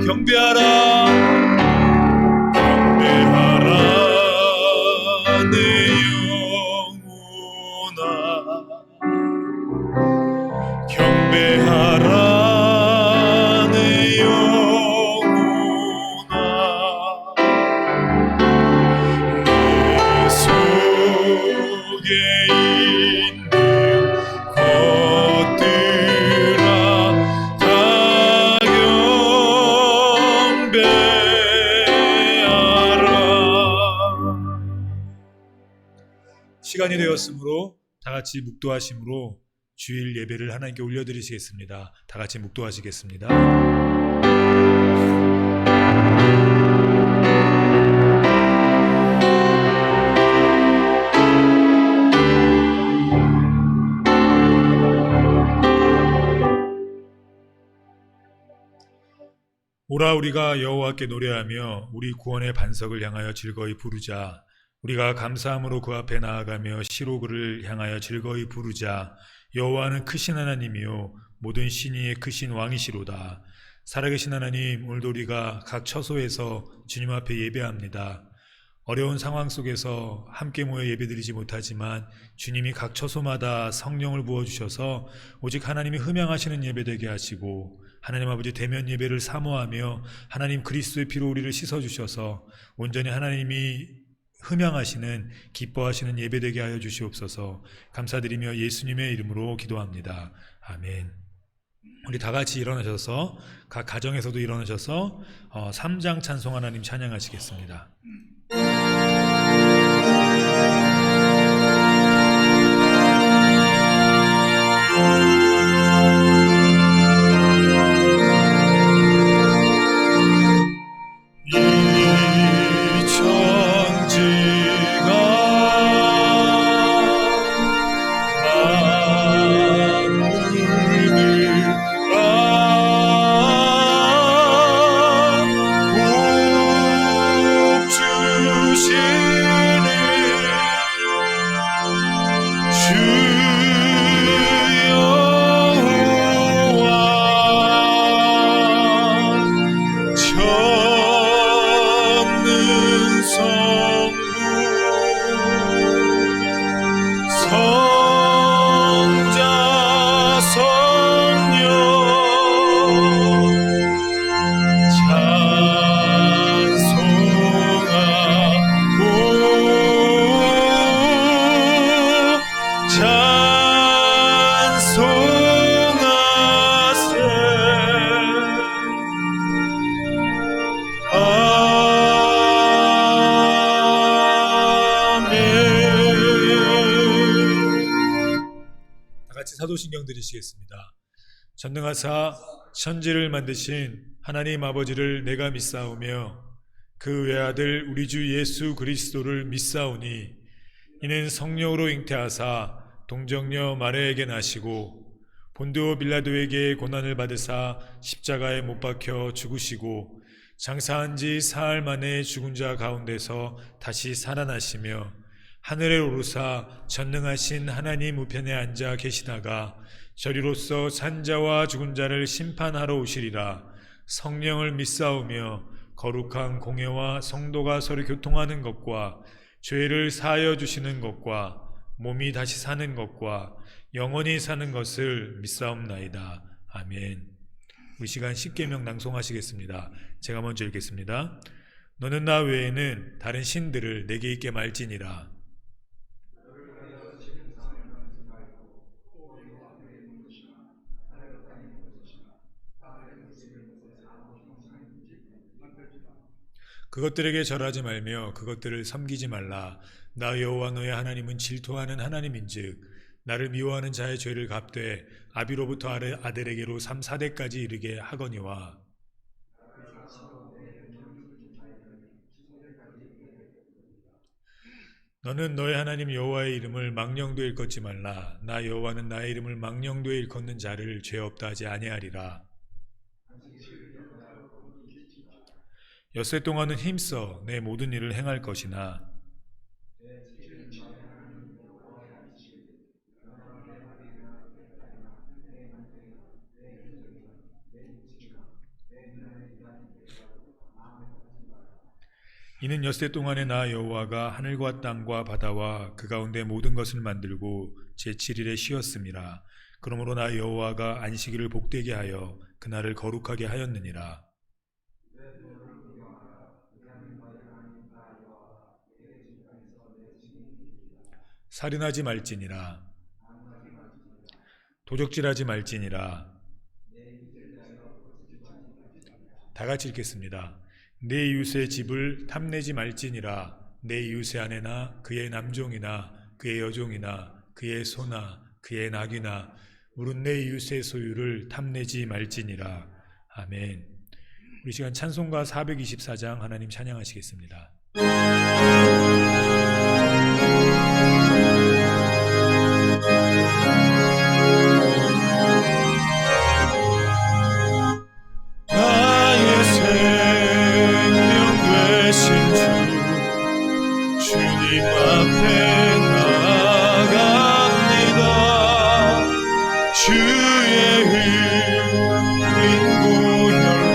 경배하라 경배하라 내 영혼아 경배하라 내 영혼아 내 속에 있는 것들아 다 경배하라. 시간이 되었으므로 다 같이 묵도하심으로 주일 예배를 하나님께 올려드리시겠습니다. 다 같이 묵도하시겠습니다. 오라 우리가 여호와께 노래하며 우리 구원의 반석을 향하여 즐거이 부르자. 우리가 감사함으로 그 앞에 나아가며 시로 그를 향하여 즐거이 부르자. 여호와는 크신 하나님이요 모든 신위의 크신 왕이시로다. 살아계신 하나님, 오늘도 우리가 각 처소에서 주님 앞에 예배합니다. 어려운 상황 속에서 함께 모여 예배드리지 못하지만 주님이 각 처소마다 성령을 부어주셔서 오직 하나님이 흠양하시는 예배되게 하시고 하나님 아버지 대면 예배를 사모하며 하나님 그리스도의 피로 우리를 씻어주셔서 온전히 하나님이 흠양하시는 기뻐하시는 예배되게 하여 주시옵소서. 감사드리며 예수님의 이름으로 기도합니다. 아멘. 우리 다 같이 일어나셔서 각 가정에서도 일어나셔서 3장 찬송 하나님 찬양하시겠습니다. 사도신경 드리시겠습니다. 전능하사 천지를 만드신 하나님 아버지를 내가 믿사오며 그 외아들 우리 주 예수 그리스도를 믿사오니 이는 성령으로 잉태하사 동정녀 마리아에게 나시고 본디오 빌라도에게 고난을 받으사 십자가에 못 박혀 죽으시고 장사한 지 사흘 만에 죽은 자 가운데서 다시 살아나시며 하늘에 오르사 전능하신 하나님 우편에 앉아 계시다가 저리로서 산자와 죽은 자를 심판하러 오시리라. 성령을 믿사오며 거룩한 공예와 성도가 서로 교통하는 것과 죄를 사하여 주시는 것과 몸이 다시 사는 것과 영원히 사는 것을 믿사옵나이다. 아멘. 우리 시간 십계명 낭송하시겠습니다. 제가 먼저 읽겠습니다. 너는 나 외에는 다른 신들을 내게 있게 말지니라. 그것들에게 절하지 말며 그것들을 섬기지 말라. 나 여호와 너의 하나님은 질투하는 하나님인즉 나를 미워하는 자의 죄를 갚되 아비로부터 아들에게로 3, 4대까지 이르게 하거니와. 너는 너의 하나님 여호와의 이름을 망령되이 일컫지 말라. 나 여호와는 나의 이름을 망령되이 일컫는 자를 죄 없다 하지 아니하리라. 엿새 동안은 힘써 내 모든 일을 행할 것이나 이는 엿새 동안에 나 여호와가 하늘과 땅과 바다와 그 가운데 모든 것을 만들고 제7일에 쉬었음이라. 그러므로 나 여호와가 안식일을 복되게 하여 그날을 거룩하게 하였느니라. 살인하지 말지니라. 도적질하지 말지니라. 다 같이 읽겠습니다. 내 이웃의 집을 탐내지 말지니라. 내 이웃의 아내나 그의 남종이나 그의 여종이나 그의 소나 그의 낙이나 물은 내 이웃의 소유를 탐내지 말지니라. 아멘. 우리 시간 찬송가 424장 하나님 찬양하시겠습니다. 나의 생명 되신 주님 앞에 나아갑니다. 주의 흘린 보혈로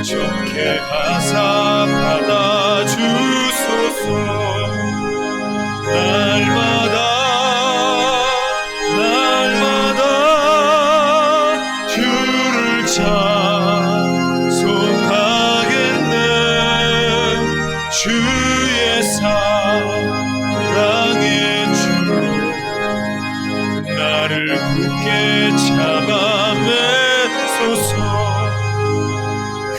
정케 하사 받아주소서. 날마다 주를 찬송하겠네. 주의 사랑의 주 나를 굳게 잡아 매소서.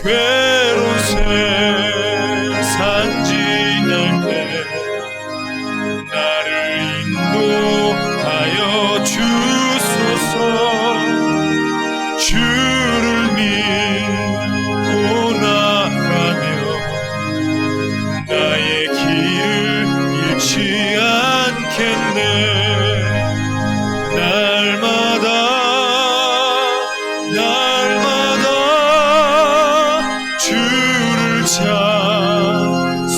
괴로운 세상 지날 때 나를 인도하여 주소서. 주를 믿고 나가며 나의 길을 잃지 않겠네. 날마다 주를 찬송하겠네.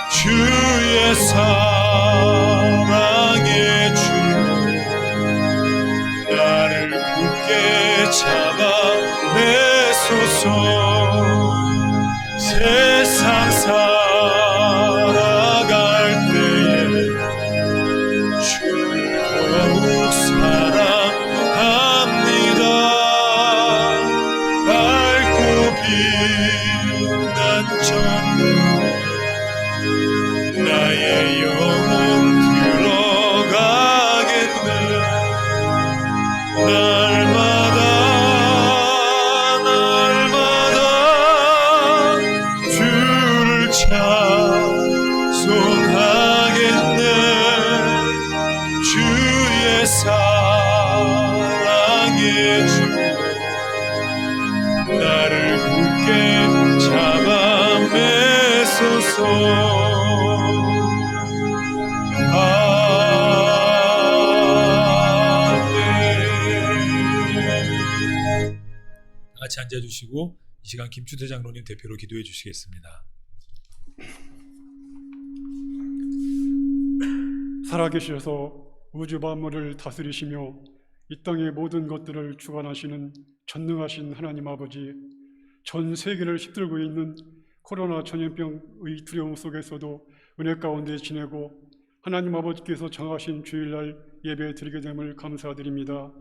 주의 사랑의 주 나를 굳게 잡아 매소서. 세상 살아갈 때에 주를 더욱 사랑합니다. 밝고 빛난 천국에 나의 영혼 들어가겠네. 날마다 주를 찬송하겠네. 주의 사랑의 주 나를 굳게 잡아 매소서. 같이 앉아주시고 이 시간 김추태 장로님 대표로 기도해 주시겠습니다. 살아계셔서 우주 만물을 다스리시며 이 땅의 모든 것들을 주관하시는 전능하신 하나님 아버지, 전 세계를 휩들고 있는 코로나 전염병의 두려움 속에서도 은혜 가운데 지내고 하나님 아버지께서 정하신 주일날 예배 드리게 됨을 감사드립니다.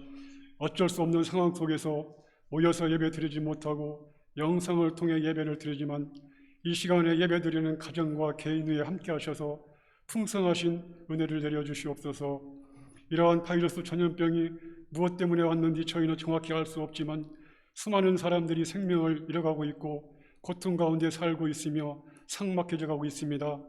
어쩔 수 없는 상황 속에서 모여서 예배 드리지 못하고 영상을 통해 예배를 드리지만 이 시간에 예배 드리는 가정과 개인 위에 함께 하셔서 풍성하신 은혜를 내려주시옵소서. 이러한 바이러스 전염병이 무엇 때문에 왔는지 저희는 정확히 알 수 없지만 수많은 사람들이 생명을 잃어가고 있고 고통 가운데 살고 있으며 삭막해져 가고 있습니다.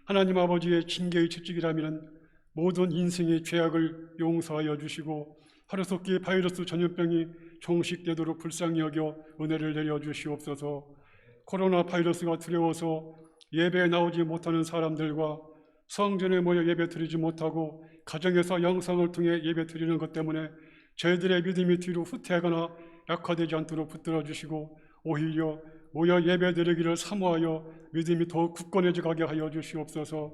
하나님 아버지의 징계의 채찍이라면 모든 인생의 죄악을 용서하여 주시고 하루속히 바이러스 전염병이 종식되도록 불쌍히 여겨 은혜를 내려주시옵소서. 코로나 바이러스가 두려워서 예배에 나오지 못하는 사람들과 성전에 모여 예배 드리지 못하고 가정에서 영상을 통해 예배 드리는 것 때문에 저희들의 믿음이 뒤로 후퇴하거나 약화되지 않도록 붙들어 주시고 오히려 모여 예배 드리기를 사모하여 믿음이 더욱 굳건해져 가게 하여 주시옵소서.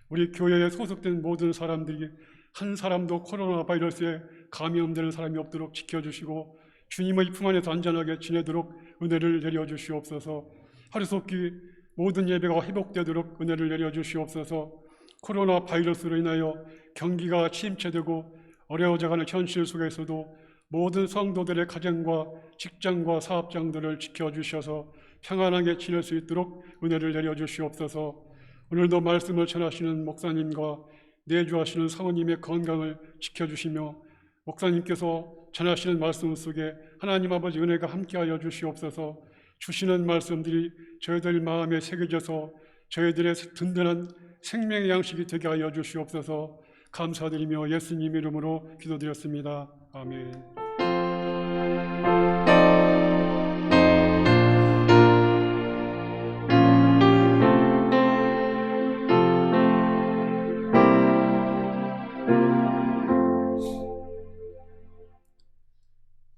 우리 교회에 소속된 모든 사람들이 한 사람도 코로나 바이러스에 감염되는 사람이 없도록 지켜주시고 주님의 품 안에서 안전하게 지내도록 은혜를 내려주시옵소서. 하루속히 모든 예배가 회복되도록 은혜를 내려주시옵소서. 코로나 바이러스로 인하여 경기가 침체되고 어려워져가는 현실 속에서도 모든 성도들의 가정과 직장과 사업장들을 지켜주셔서 평안하게 지낼 수 있도록 은혜를 내려주시옵소서. 오늘도 말씀을 전하시는 목사님과 내주하시는 사모님의 건강을 지켜주시며 목사님께서 전하시는 말씀 속에 하나님 아버지 은혜가 함께하여 주시옵소서. 주시는 말씀들이 저희들 마음에 새겨져서 저희들의 든든한 생명의 양식이 되게 하여 주시옵소서. 감사드리며 예수님 이름으로 기도드렸습니다. 아멘.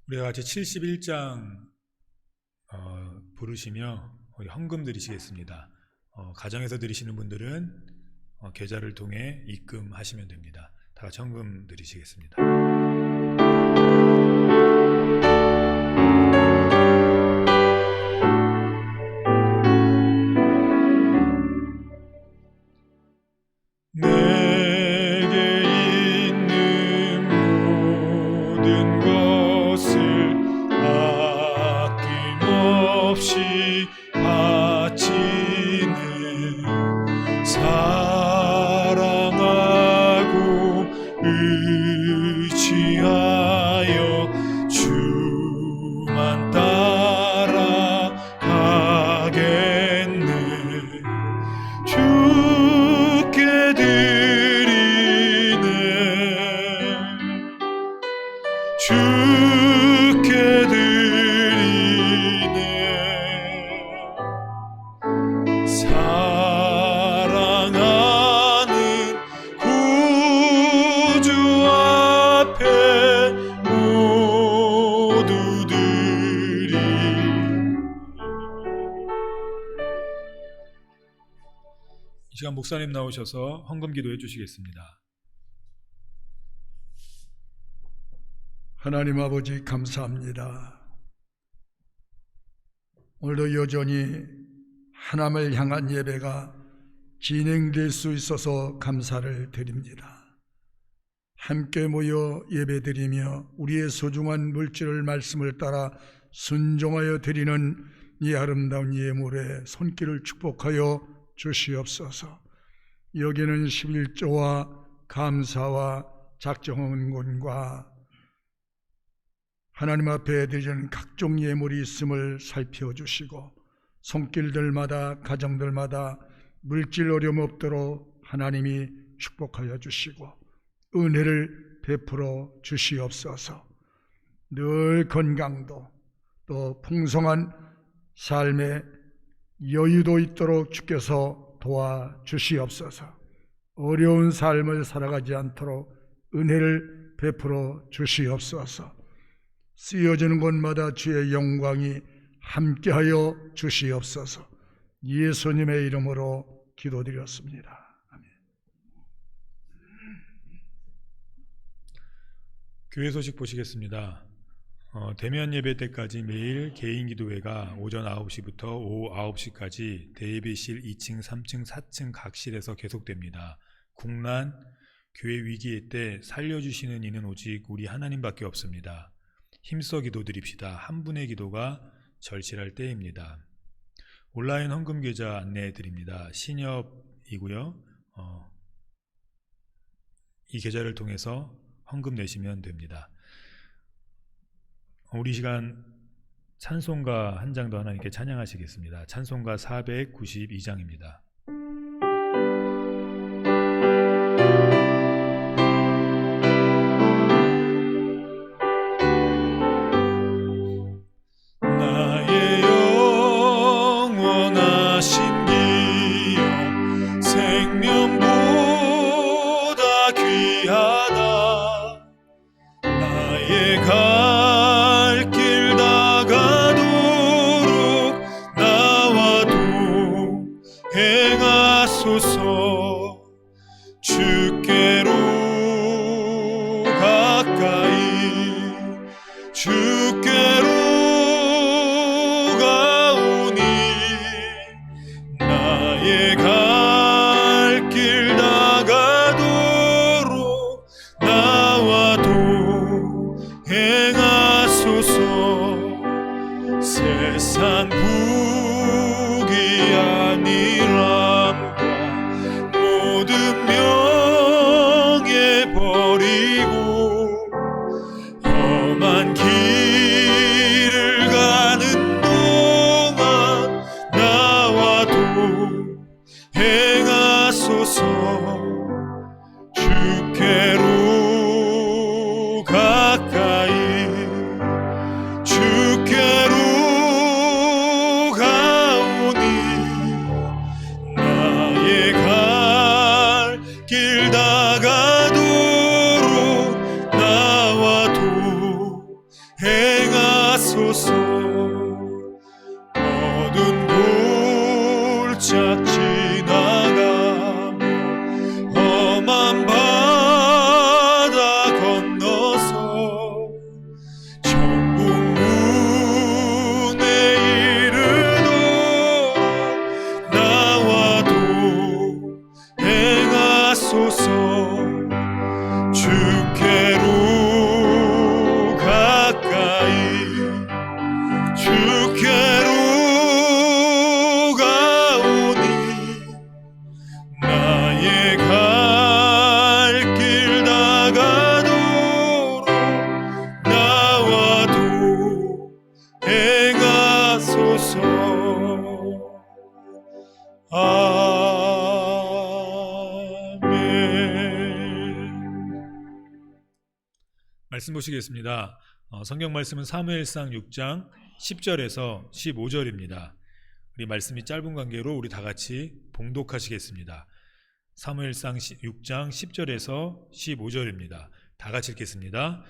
우리가 같이 71장 부르시며 우리 헌금 드리시겠습니다. 가정에서 드리시는 분들은 계좌를 통해 입금하시면 됩니다. 다 같이 헌금 드리시겠습니다. 내게 있는 모든 것을 아낌없이 바치는 사랑하고 의지하여 주만 따라가겠네. 주께 드리네. 주께 드리네. 사랑하는 구주 앞에 모두 드리. 이 시간 목사님 나오셔서 헌금 기도해 주시겠습니다. 하나님 아버지 감사합니다. 오늘도 여전히 하나님을 향한 예배가 진행될 수 있어서 감사를 드립니다. 함께 모여 예배드리며 우리의 소중한 물질을 말씀을 따라 순종하여 드리는 이 아름다운 예물의 손길을 축복하여 주시옵소서. 여기는 11조와 감사와 작정헌금과 하나님 앞에 드리는 각종 예물이 있음을 살펴주시고 손길들마다 가정들마다 물질 어려움 없도록 하나님이 축복하여 주시고 은혜를 베풀어 주시옵소서. 늘 건강도 또 풍성한 삶의 여유도 있도록 주께서 도와주시옵소서. 어려운 삶을 살아가지 않도록 은혜를 베풀어 주시옵소서. 쓰여지는 곳마다 주의 영광이 함께하여 주시옵소서. 예수님의 이름으로 기도드렸습니다. 아멘. 교회 소식 보시겠습니다. 대면 예배 때까지 매일 개인 기도회가 오전 9시부터 오후 9시까지 대예배실 2층, 3층, 4층 각 실에서 계속됩니다. 국난, 교회 위기의 때 살려주시는 이는 오직 우리 하나님밖에 없습니다. 힘써 기도드립시다. 한 분의 기도가 절실할 때입니다. 온라인 헌금 계좌 안내해 드립니다. 신협이고요. 이 계좌를 통해서 헌금 내시면 됩니다. 우리 시간 찬송가 한 장 더 하나님께 찬양하시겠습니다. 찬송가 492장입니다. 나의 영원하신 기여 생명보다 귀하다. 나의 갈 길 다가도록 나와 동행하소서. 주께로 주께로 가오니 나의 갈 길 다가도록 나와 동행하소서. 세상 부귀 아니람과 모든 명예 버리고 험한 길을 가는 동안 나와 동행하소서. 주께로 가까이 주께로 가오니 나의 갈 길 다가도록 나와 동행하소서. 어두운 골짝 지나가며 험한 바다 건너서 천국 문에 이르도록 나와 동행하소서. 주께로 가까이 주께로 가오니 나의 갈 길 다가도록 나와 동행하소서. 아멘. 말씀 보시겠습니다. 성경 말씀은 사무엘상 6장 10절에서 15절입니다. 우리 말씀이 짧은 관계로 우리 다 같이 봉독하시겠습니다. 사무엘상 6장 10절에서 15절입니다. 다 같이 읽겠습니다.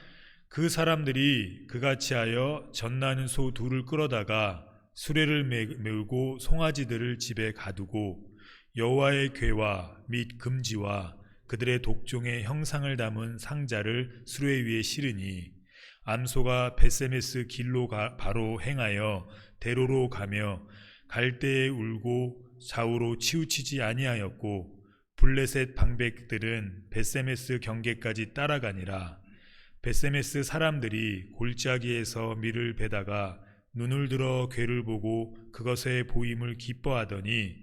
그 사람들이 그같이 하여 젖나는 소 둘을 끌어다가 수레를 메우고 송아지들을 집에 가두고 여호와의 궤와 및 금지와 그들의 독종의 형상을 담은 상자를 수레 위에 실으니 암소가 벳세메스 길로 바로 행하여 대로로 가며 갈대에 울고 좌우로 치우치지 아니하였고 블레셋 방백들은 벳세메스 경계까지 따라가니라. 벳세메스 사람들이 골짜기에서 밀을 베다가 눈을 들어 궤를 보고 그것의 보임을 기뻐하더니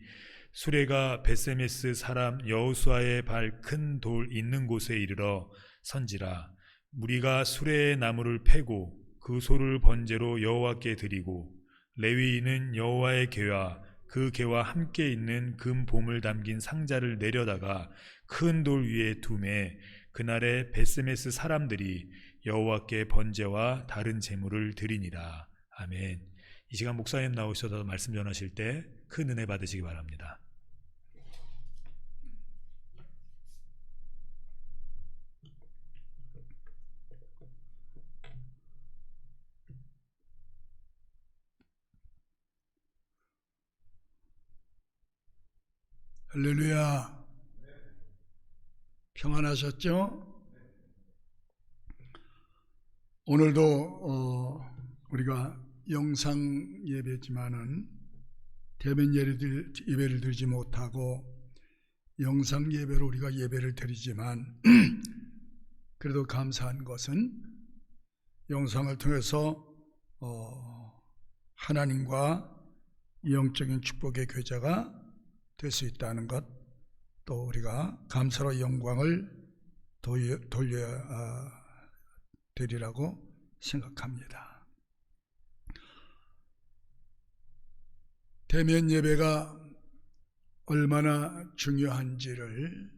수레가 벳세메스 사람 여호수아의 발 큰 돌 있는 곳에 이르러 선지라. 무리가 수레의 나무를 패고 그 소를 번제로 여호와께 드리고 레위인은 여호와의 궤와 그 궤와 함께 있는 금 봄을 담긴 상자를 내려다가 큰 돌 위에 두매 그날에 벳세메스 사람들이 여호와께 번제와 다른 제물을 드리니라. 아멘. 이 시간 목사님 나오셔서 말씀 전하실 때 큰 은혜 받으시기 바랍니다. 할렐루야. 평안하셨죠? 오늘도 우리가 영상 예배지만은 대면 예배를 드리지 못하고 영상 예배로 우리가 예배를 드리지만 그래도 감사한 것은 영상을 통해서 하나님과 영적인 축복의 교제가 될 수 있다는 것, 또 우리가 감사로 영광을 돌려야 되리라고 생각합니다. 대면 예배가 얼마나 중요한지를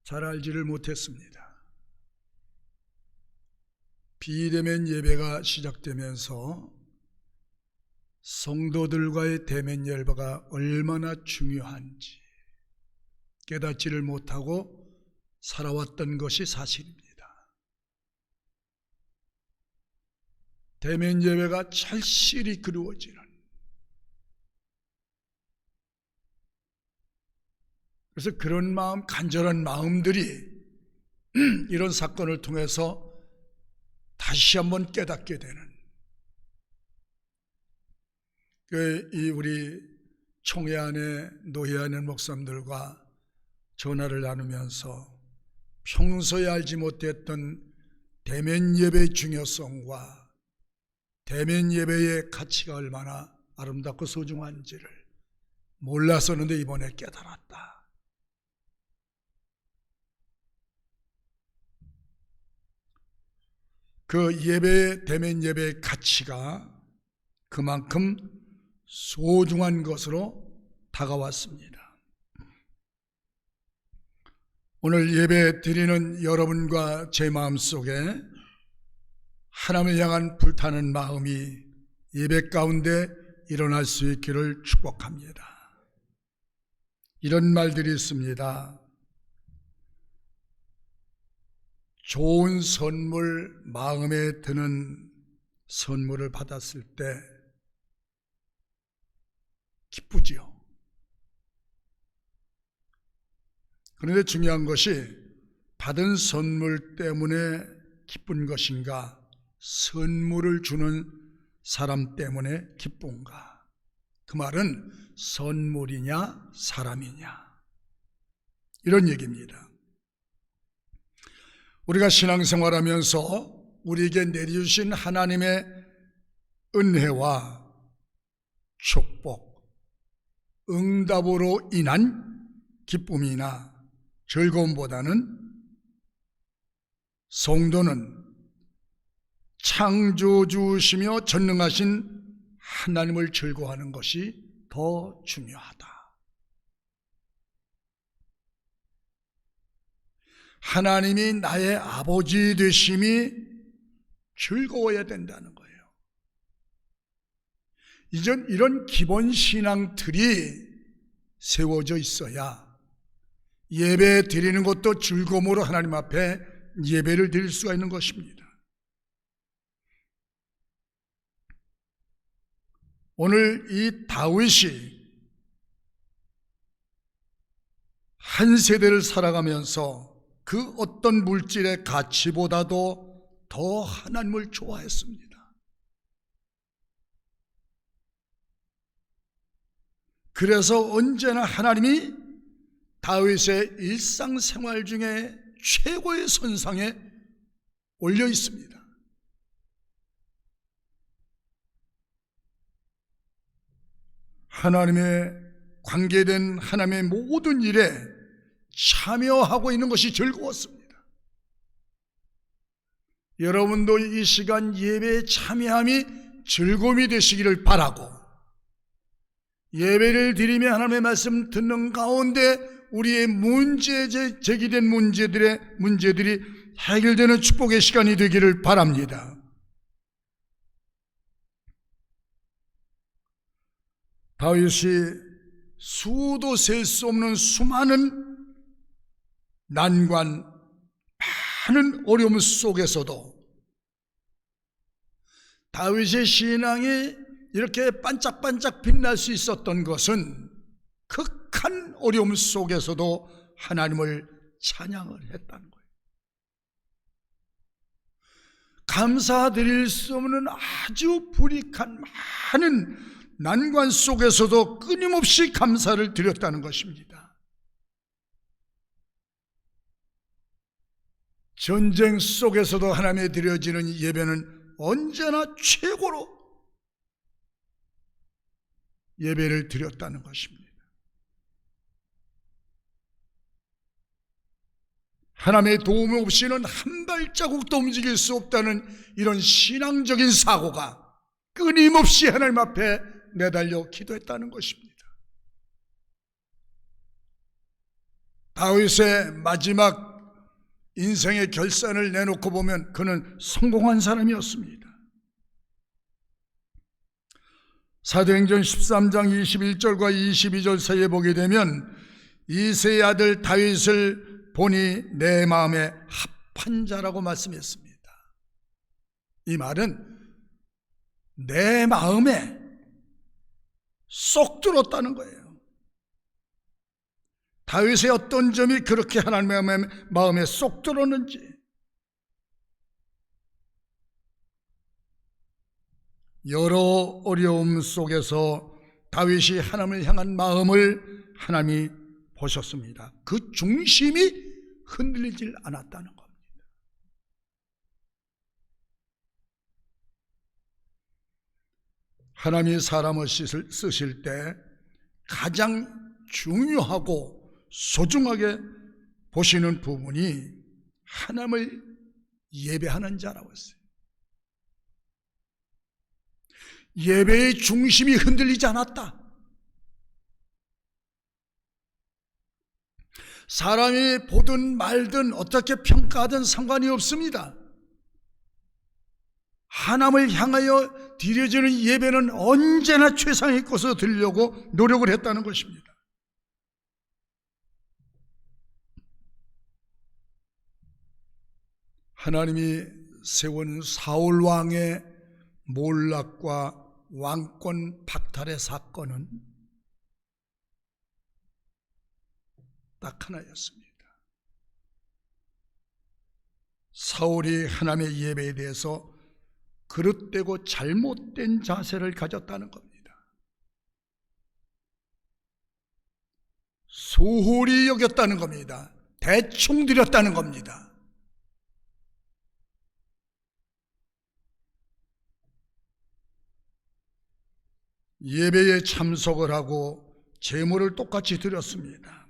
잘 알지를 못했습니다. 비대면 예배가 시작되면서 성도들과의 대면 예배가 얼마나 중요한지 깨닫지를 못하고 살아왔던 것이 사실입니다. 대면 예배가 절실히 그리워지는, 그래서 그런 마음, 간절한 마음들이 이런 사건을 통해서 다시 한번 깨닫게 되는 이 우리 총회 안에 노회 안에 목사님들과 전화를 나누면서 평소에 알지 못했던 대면 예배의 중요성과 대면 예배의 가치가 얼마나 아름답고 소중한지를 몰랐었는데 이번에 깨달았다. 그 예배, 대면 예배의 가치가 그만큼 소중한 것으로 다가왔습니다. 오늘 예배 드리는 여러분과 제 마음속에 하나님을 향한 불타는 마음이 예배 가운데 일어날 수 있기를 축복합니다. 이런 말들이 있습니다. 좋은 선물, 마음에 드는 선물을 받았을 때 기쁘지요. 그런데 중요한 것이 받은 선물 때문에 기쁜 것인가, 선물을 주는 사람 때문에 기쁜가. 그 말은 선물이냐 사람이냐 이런 얘기입니다. 우리가 신앙생활하면서 우리에게 내려주신 하나님의 은혜와 축복, 응답으로 인한 기쁨이나 즐거움보다는 성도는 창조주시며 전능하신 하나님을 즐거워하는 것이 더 중요하다. 하나님이 나의 아버지 되심이 즐거워야 된다는 거예요. 이전 이런 기본 신앙들이 세워져 있어야 예배 드리는 것도 즐거움으로 하나님 앞에 예배를 드릴 수가 있는 것입니다. 오늘 이 다윗이 한 세대를 살아가면서 그 어떤 물질의 가치보다도 더 하나님을 좋아했습니다. 그래서 언제나 하나님이 다윗의 일상생활 중에 최고의 선상에 올려 있습니다. 하나님의 관계된 하나님의 모든 일에 참여하고 있는 것이 즐거웠습니다. 여러분도 이 시간 예배에 참여함이 즐거움이 되시기를 바라고, 예배를 드리며 하나님의 말씀 듣는 가운데 우리의 제기된 문제들이 해결되는 축복의 시간이 되기를 바랍니다. 다윗이 수도 셀 수 없는 수많은 난관, 많은 어려움 속에서도 다윗의 신앙이 이렇게 반짝반짝 빛날 수 있었던 것은 극한 어려움 속에서도 하나님을 찬양을 했다는 거예요. 감사드릴 수 없는 아주 불이익한 많은 난관 속에서도 끊임없이 감사를 드렸다는 것입니다. 전쟁 속에서도 하나님께 드려지는 예배는 언제나 최고로 예배를 드렸다는 것입니다. 하나님의 도움 없이는 한 발자국도 움직일 수 없다는 이런 신앙적인 사고가 끊임없이 하나님 앞에 매달려 기도했다는 것입니다. 다윗의 마지막 인생의 결산을 내놓고 보면 그는 성공한 사람이었습니다. 사도행전 13장 21절과 22절 사이에 보게 되면 이새의 아들 다윗을 보니 내 마음에 합한 자라고 말씀했습니다. 이 말은 내 마음에 쏙 들었다는 거예요. 다윗의 어떤 점이 그렇게 하나님의 마음에 쏙 들었는지, 여러 어려움 속에서 다윗이 하나님을 향한 마음을 하나님이 보셨습니다. 그 중심이 흔들리질 않았다는 겁니다. 하나님이 사람을 쓰실 때 가장 중요하고 소중하게 보시는 부분이 하나님을 예배하는 자라고 했어요. 예배의 중심이 흔들리지 않았다. 사람이 보든 말든 어떻게 평가하든 상관이 없습니다. 하나님을 향하여 드려지는 예배는 언제나 최상의 것으로 드리려고 노력을 했다는 것입니다. 하나님이 세운 사울 왕의 몰락과 왕권 박탈의 사건은 딱 하나였습니다. 사울이 하나님의 예배에 대해서 그릇되고 잘못된 자세를 가졌다는 겁니다. 소홀히 여겼다는 겁니다. 대충 드렸다는 겁니다. 예배에 참석을 하고 제물을 똑같이 드렸습니다.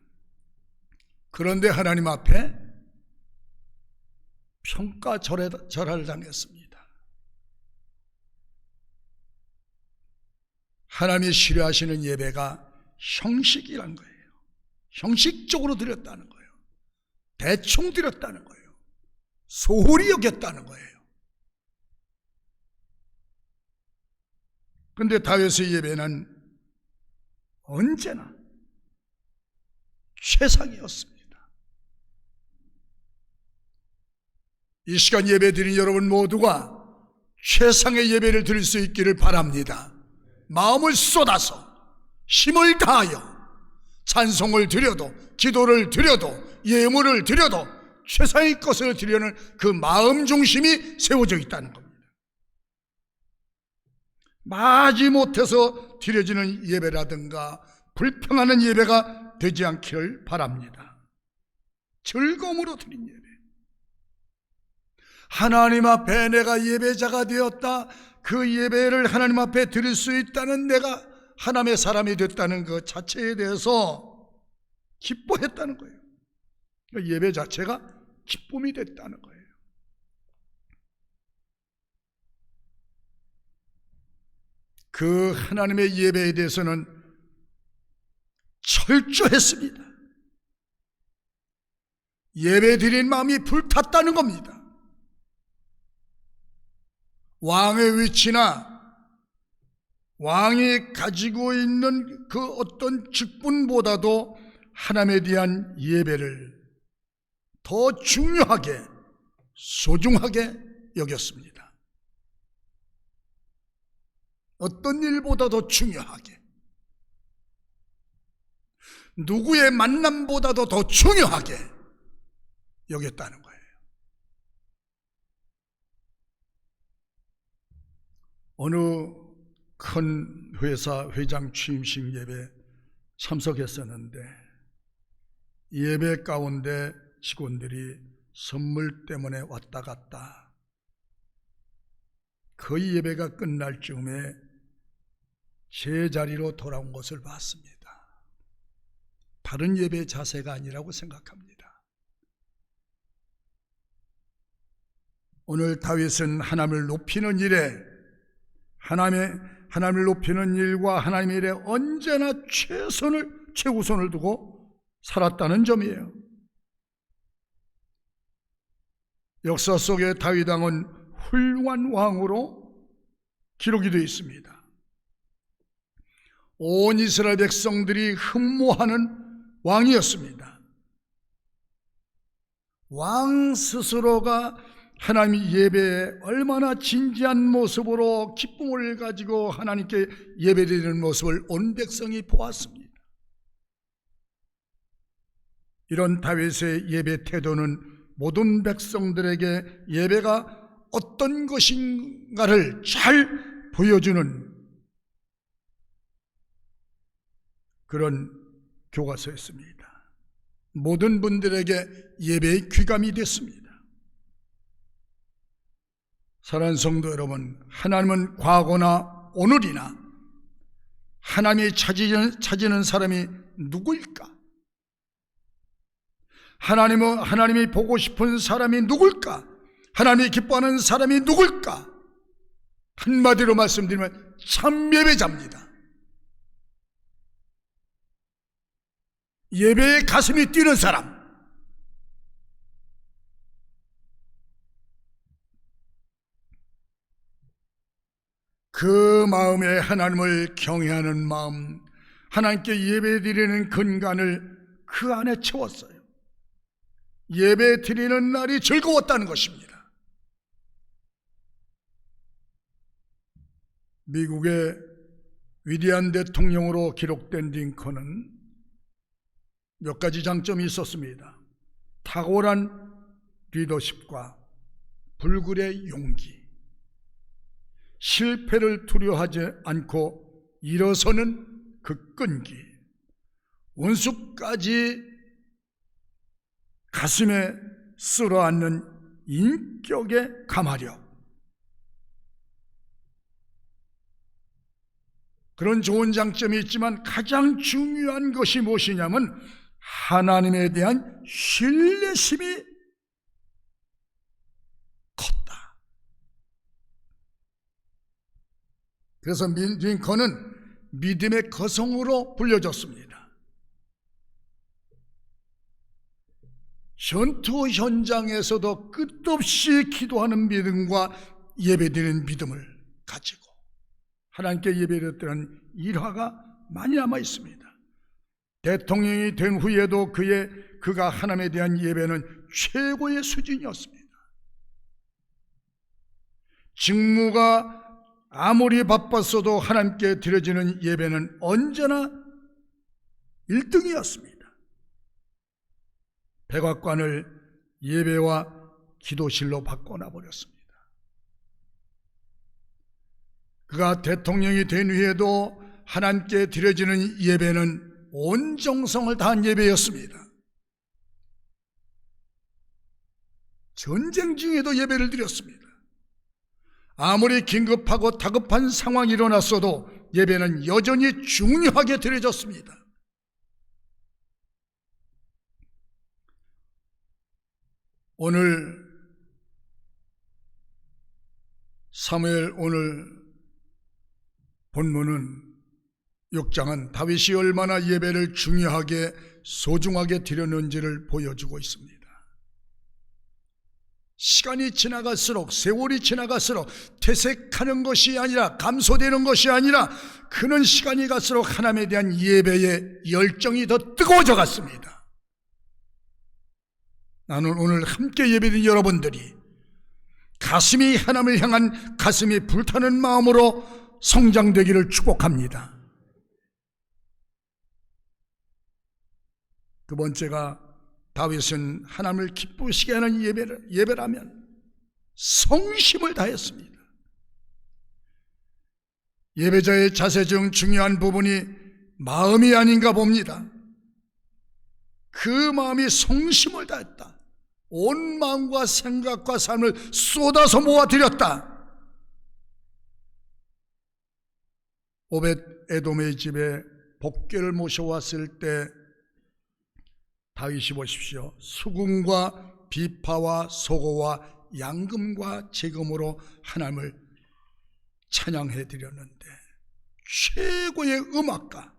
그런데 하나님 앞에 평가절하를 당했습니다. 하나님이 싫어하시는 예배가 형식이란 거예요. 형식적으로 드렸다는 거예요. 대충 드렸다는 거예요. 소홀히 여겼다는 거예요. 그런데 다윗의 예배는 언제나 최상이었습니다. 이 시간 예배 드린 여러분 모두가 최상의 예배를 드릴 수 있기를 바랍니다. 마음을 쏟아서 힘을 다하여 찬송을 드려도, 기도를 드려도, 예물을 드려도 최상의 것을 드리려는 그 마음 중심이 세워져 있다는 겁니다. 마지못해서 드려지는 예배라든가 불평하는 예배가 되지 않기를 바랍니다. 즐거움으로 드린 예배, 하나님 앞에 내가 예배자가 되었다, 그 예배를 하나님 앞에 드릴 수 있다는, 내가 하나님의 사람이 됐다는 그 자체에 대해서 기뻐했다는 거예요. 예배 자체가 기쁨이 됐다는 거예요. 그 하나님의 예배에 대해서는 철저했습니다. 예배 드린 마음이 불탔다는 겁니다. 왕의 위치나 왕이 가지고 있는 그 어떤 직분보다도 하나님에 대한 예배를 더 중요하게, 소중하게 여겼습니다. 어떤 일보다도 중요하게, 누구의 만남보다도 더 중요하게 여겼다는 거예요. 어느 큰 회사 회장 취임식 예배 참석했었는데, 예배 가운데 직원들이 선물 때문에 왔다 갔다, 거의 예배가 끝날 즈음에 제 자리로 돌아온 것을 봤습니다. 바른 예배 자세가 아니라고 생각합니다. 오늘 다윗은 하나님을 높이는 일에, 하나님을 높이는 일과 하나님의 일에 언제나 최우선을 두고 살았다는 점이에요. 역사 속에 다윗 왕은 훌륭한 왕으로 기록이 되어 있습니다. 온 이스라엘 백성들이 흠모하는 왕이었습니다. 왕 스스로가 하나님 예배에 얼마나 진지한 모습으로 기쁨을 가지고 하나님께 예배드리는 모습을 온 백성이 보았습니다. 이런 다윗의 예배 태도는 모든 백성들에게 예배가 어떤 것인가를 잘 보여주는 그런 교과서였습니다. 모든 분들에게 예배의 귀감이 됐습니다. 사랑하는 성도 여러분, 하나님은 과거나 오늘이나 하나님이 찾는 사람이 누구일까? 하나님이 보고 싶은 사람이 누굴까? 하나님이 기뻐하는 사람이 누굴까? 한마디로 말씀드리면 참 예배자입니다. 예배에 가슴이 뛰는 사람, 그 마음에 하나님을 경외하는 마음, 하나님께 예배드리는 근간을 그 안에 채웠어요. 예배 드리는 날이 즐거웠다는 것입니다. 미국의 위대한 대통령으로 기록된 링컨은 몇 가지 장점이 있었습니다. 탁월한 리더십과 불굴의 용기, 실패를 두려워하지 않고 일어서는 그 끈기, 원수까지 가슴에 쓸어안는 인격의 감화력, 그런 좋은 장점이 있지만 가장 중요한 것이 무엇이냐면 하나님에 대한 신뢰심이 컸다. 그래서 링컨은 믿음의 거성으로 불려졌습니다. 전투 현장에서도 끝없이 기도하는 믿음과 예배드리는 믿음을 가지고 하나님께 예배드렸다는 일화가 많이 남아 있습니다. 대통령이 된 후에도 그가 하나님에 대한 예배는 최고의 수준이었습니다. 직무가 아무리 바빴어도 하나님께 드려지는 예배는 언제나 1등이었습니다. 백악관을 예배와 기도실로 바꿔놔버렸습니다. 그가 대통령이 된 후에도 하나님께 드려지는 예배는 온 정성을 다한 예배였습니다. 전쟁 중에도 예배를 드렸습니다. 아무리 긴급하고 다급한 상황이 일어났어도 예배는 여전히 중요하게 드려졌습니다. 오늘 사무엘 오늘 본문은 6장은 다윗이 얼마나 예배를 중요하게 소중하게 드렸는지를 보여주고 있습니다. 시간이 지나갈수록, 세월이 지나갈수록 퇴색하는 것이 아니라, 감소되는 것이 아니라 그는 시간이 갈수록 하나님에 대한 예배의 열정이 더 뜨거워져 갔습니다. 나는 오늘 함께 예배드린 여러분들이 가슴이 하나님을 향한 가슴이 불타는 마음으로 성장되기를 축복합니다. 두 번째가 다윗은 하나님을 기쁘시게 하는 예배라면 성심을 다했습니다. 예배자의 자세 중 중요한 부분이 마음이 아닌가 봅니다. 그 마음이 성심을 다했다. 온 마음과 생각과 삶을 쏟아서 모아드렸다. 오벳 에돔의 집에 복궤를 모셔왔을 때 다윗이 보십시오. 수금과 비파와 소고와 양금과 제금으로 하나님을 찬양해 드렸는데 최고의 음악가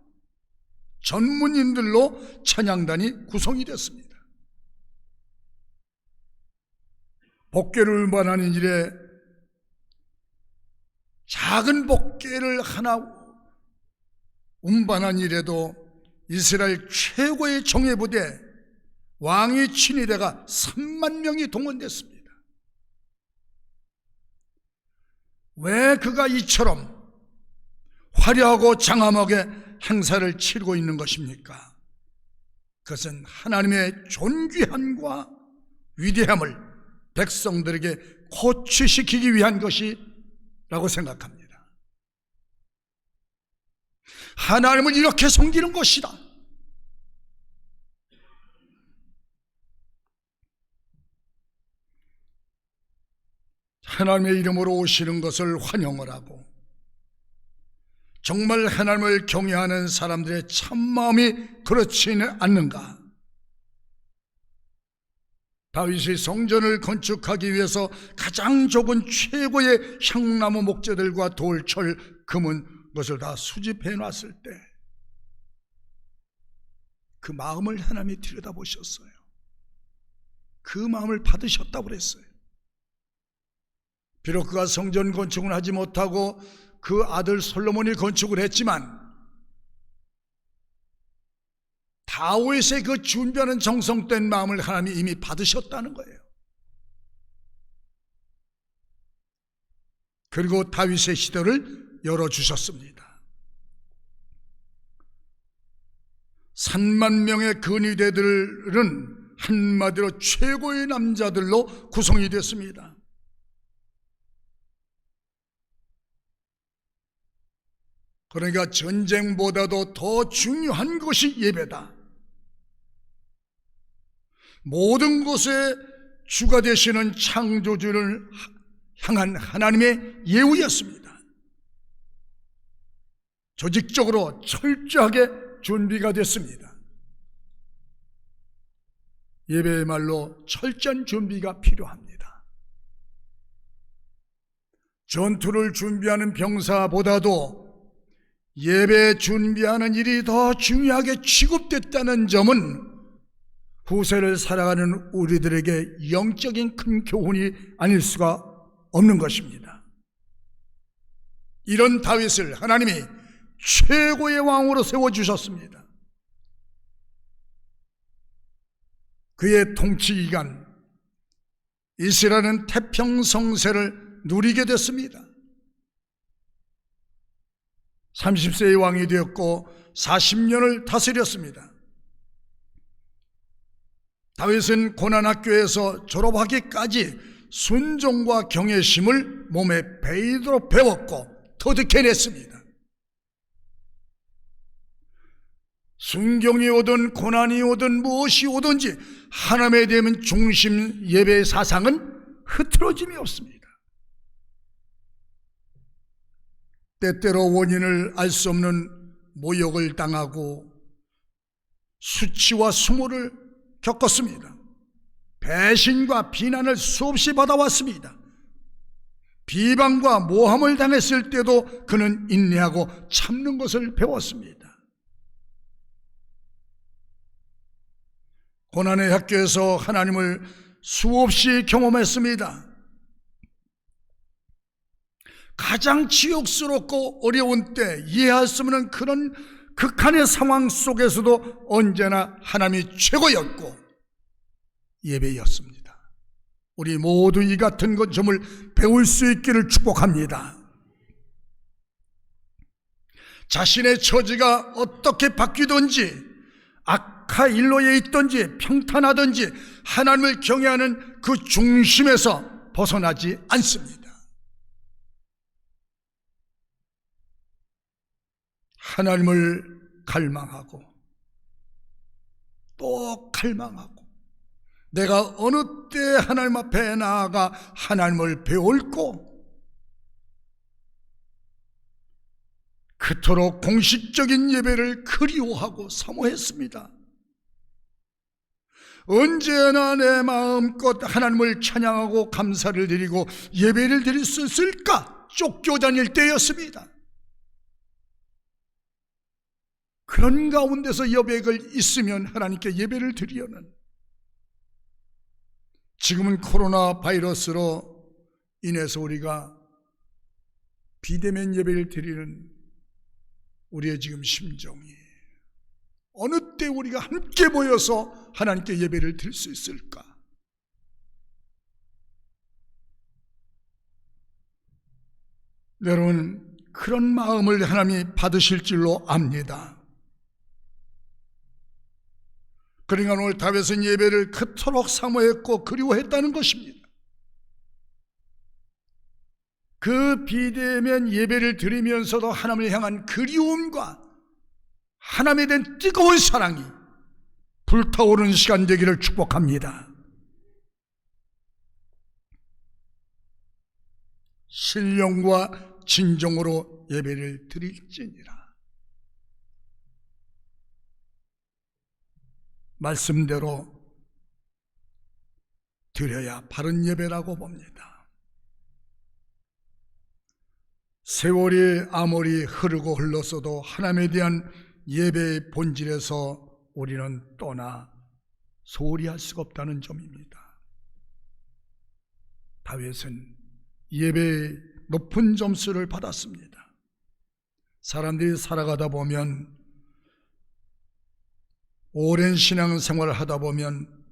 전문인들로 찬양단이 구성이 됐습니다. 복궤를 운반하는 일에 작은 복궤를 하나 운반한 일에도 이스라엘 최고의 정예부대 왕의 친위대가 3만 명이 동원됐습니다. 왜 그가 이처럼 화려하고 장엄하게 행사를 치르고 있는 것입니까? 그것은 하나님의 존귀함과 위대함을 백성들에게 고취시키기 위한 것이라고 생각합니다. 하나님을 이렇게 섬기는 것이다. 하나님의 이름으로 오시는 것을 환영을 하고 정말 하나님을 경외하는 사람들의 참마음이 그렇지는 않는가? 다윗이 성전을 건축하기 위해서 가장 적은 최고의 향나무 목재들과 돌, 철, 금은 것을 다 수집해 놨을 때 그 마음을 하나님이 들여다보셨어요. 그 마음을 받으셨다고 그랬어요. 비록 그가 성전 건축을 하지 못하고 그 아들 솔로몬이 건축을 했지만 다윗의 그 준비하는 정성된 마음을 하나님이 이미 받으셨다는 거예요. 그리고 다윗의 시대를 열어주셨습니다. 3만 명의 근위대들은 한마디로 최고의 남자들로 구성이 됐습니다. 그러니까 전쟁보다도 더 중요한 것이 예배다. 모든 것의 주가 되시는 창조주를 향한 하나님의 예우였습니다. 조직적으로 철저하게 준비가 됐습니다. 예배의 말로 철저한 준비가 필요합니다. 전투를 준비하는 병사보다도 예배 준비하는 일이 더 중요하게 취급됐다는 점은 후세를 살아가는 우리들에게 영적인 큰 교훈이 아닐 수가 없는 것입니다. 이런 다윗을 하나님이 최고의 왕으로 세워주셨습니다. 그의 통치 기간 이스라엘은 태평성세를 누리게 됐습니다. 30세의 왕이 되었고 40년을 다스렸습니다. 다윗은 고난학교에서 졸업하기까지 순종과 경외심을 몸에 배이도록 배웠고 터득해냈습니다. 순경이 오든 고난이 오든 무엇이 오든지 하나님에 대한 중심 예배의 사상은 흐트러짐이 없습니다. 때때로 원인을 알 수 없는 모욕을 당하고 수치와 수모를 겪었습니다. 배신과 비난을 수없이 받아왔습니다. 비방과 모함을 당했을 때도 그는 인내하고 참는 것을 배웠습니다. 고난의 학교에서 하나님을 수없이 경험했습니다. 가장 치욕스럽고 어려운 때 이해할 수 없는 그런 극한의 상황 속에서도 언제나 하나님이 최고였고 예배였습니다. 우리 모두 이 같은 점을 배울 수 있기를 축복합니다. 자신의 처지가 어떻게 바뀌든지 악하 일로에 있든지 평탄하든지 하나님을 경외하는 그 중심에서 벗어나지 않습니다. 하나님을 갈망하고 또 갈망하고 내가 어느 때 하나님 앞에 나아가 하나님을 배울고 그토록 공식적인 예배를 그리워하고 사모했습니다. 언제나 내 마음껏 하나님을 찬양하고 감사를 드리고 예배를 드릴 수 있을까 쫓겨다닐 때였습니다. 그런 가운데서 여백을 있으면 하나님께 예배를 드리려는, 지금은 코로나 바이러스로 인해서 우리가 비대면 예배를 드리는 우리의 지금 심정이, 어느 때 우리가 함께 모여서 하나님께 예배를 드릴 수 있을까? 여러분, 그런 마음을 하나님이 받으실 줄로 압니다. 그러니까 오늘 다윗은 예배를 그토록 사모했고 그리워했다는 것입니다. 그 비대면 예배를 드리면서도 하나님을 향한 그리움과 하나님에 대한 뜨거운 사랑이 불타오르는 시간 되기를 축복합니다. 신령과 진정으로 예배를 드릴지니라. 말씀대로 드려야 바른 예배라고 봅니다. 세월이 아무리 흐르고 흘렀어도 하나님에 대한 예배의 본질에서 우리는 떠나 소홀히 할 수가 없다는 점입니다. 다윗은 예배의 높은 점수를 받았습니다. 사람들이 살아가다 보면, 오랜 신앙생활을 하다 보면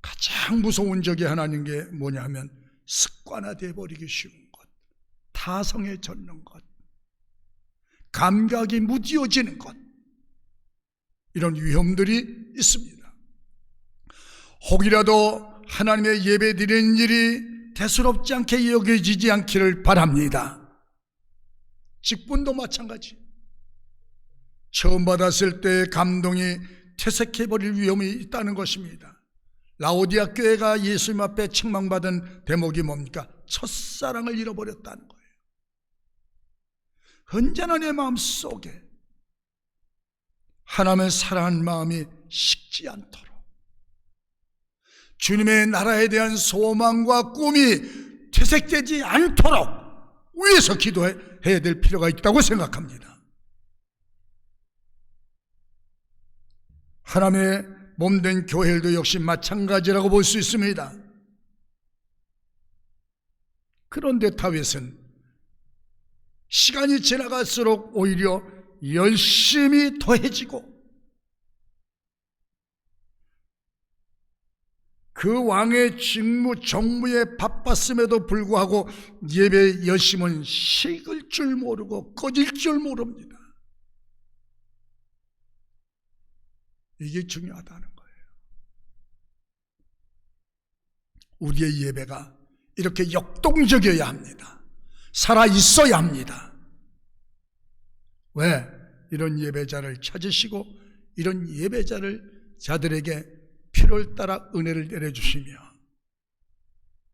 가장 무서운 적이 하나인 게 뭐냐 하면 습관화되어 버리기 쉬운 것, 타성에 젖는 것, 감각이 무디어지는 것, 이런 위험들이 있습니다. 혹이라도 하나님의 예배 드리는 일이 대수롭지 않게 여겨지지 않기를 바랍니다. 직분도 마찬가지. 처음 받았을 때 감동이 퇴색해버릴 위험이 있다는 것입니다. 라오디아 교회가 예수님 앞에 책망받은 대목이 뭡니까? 첫사랑을 잃어버렸다는 거예요. 언제나 내 마음 속에 하나님을 사랑하는 마음이 식지 않도록, 주님의 나라에 대한 소망과 꿈이 퇴색되지 않도록 위에서 기도해야 될 필요가 있다고 생각합니다. 하나님의 몸된 교회도 역시 마찬가지라고 볼 수 있습니다. 그런데 다윗은 시간이 지나갈수록 오히려 열심이 더해지고, 그 왕의 직무 정무에 바빴음에도 불구하고 예배의 열심은 식을 줄 모르고 꺼질 줄 모릅니다. 이게 중요하다는 거예요. 우리의 예배가 이렇게 역동적이어야 합니다. 살아있어야 합니다. 왜? 이런 예배자를 찾으시고 이런 자들에게 필요를 따라 은혜를 내려주시며,